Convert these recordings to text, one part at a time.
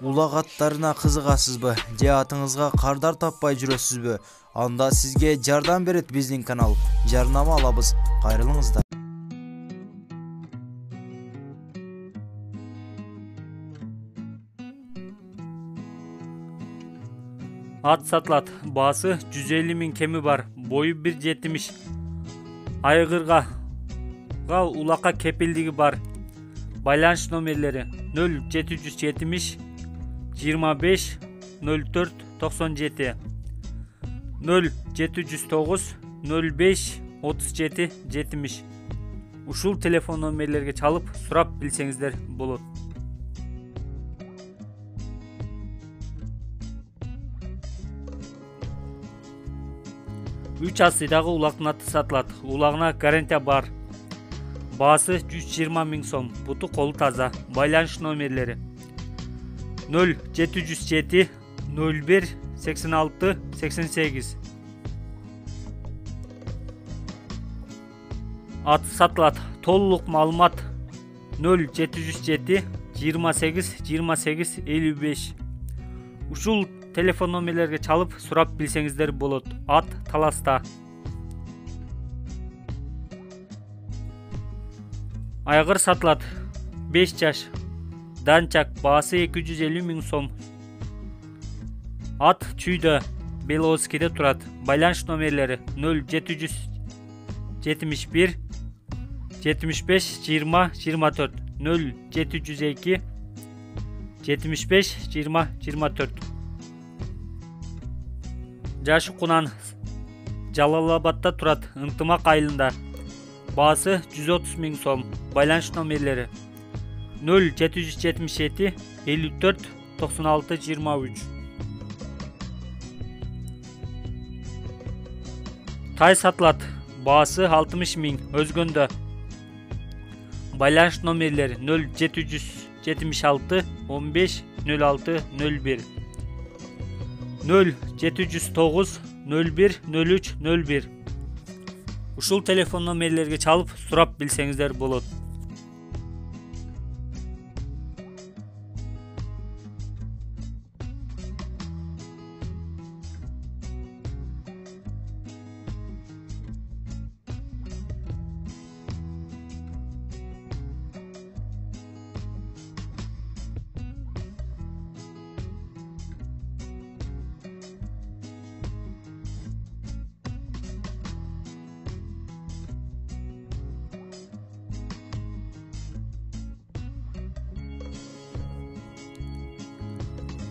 Улак аттарына кызыгасызбы же атыңызга кардар таппай жүрөсүзбү? Анда сизге жардам берет биздин канал. Жарнама алабыз. Кайрылыңыздар. Ат сатылат. Баасы 150 миң кеми бар. Бою 1,70. Айгырга улакка кепилдиги бар. Байланыш номерлери 0770 25 04 97 0709 05 37 70. Ушул телефон номерлерге чалып сурап билсеңиздер болот. Үч асыйдагы улактын аты сатылат. Улагына гарантия бар. Баасы 120 миң сом. Буту колу таза. Байланыш номерлери 0707 01 86 88. Аты сатылат. Толук маалымат 0707 28 28 55. Ушул телефон номерлерге чалып сурап билсеңиздер болот. Ат таласта. Айгыр сатылат. 5 жаш. Данчак. Баасы 250 миң сом. Ат чүйдө. Беловскийде турат. Байланыш номерлери 0771 75 20 24 0702 75 20 24. Жашы Кунан. Жалалабадда турат. Ынтымак айылында. Баасы 130 миң сом. Байланыш номерлери 0777 54 96 23. Тай сатылат. Баасы 60 миң. Өзгөндө. Байланыш номерлери 0776 15 06 01 0709 01 03 01. Ушул телефон номерлерге чалып сурап билсеңиздер болот.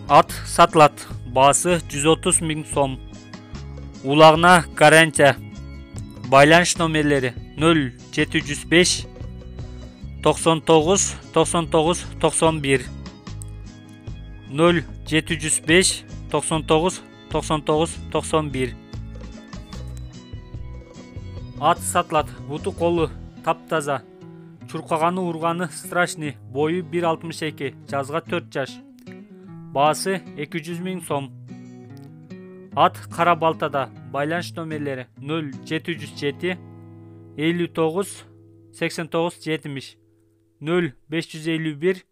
Ат сатылат. Баасы 130 миң сом. Улагына гарантия. Байланыш номерлери 0705 99 99 91 0705 99 99 91. Ат сатылат. Буту колу таптаза. Чуркаганы урганы страшный. Бою 1,62. Жазга 4 жаш. Баасы 200 миң сом. Ат кара балтада. Байланыш номерлери 0707 59 89 70 0551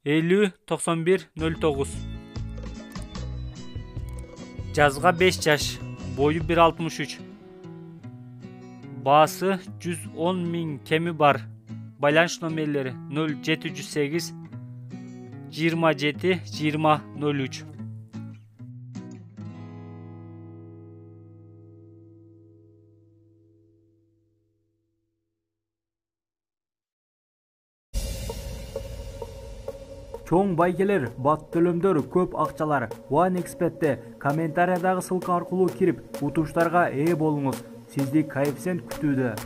50 91 09. Жазга 5 жаш. Бою 1,63. Баасы 110 миң кеми бар. Байланыш номерлери 0708 27 20 03. Чоң байгелер, бат төлөмдөр, көп акчалар. One Expert'те комментариядагы ссылка аркылуу кирип, утуштарга ээ болуңуз. Сизди коэффициент күтүүдө.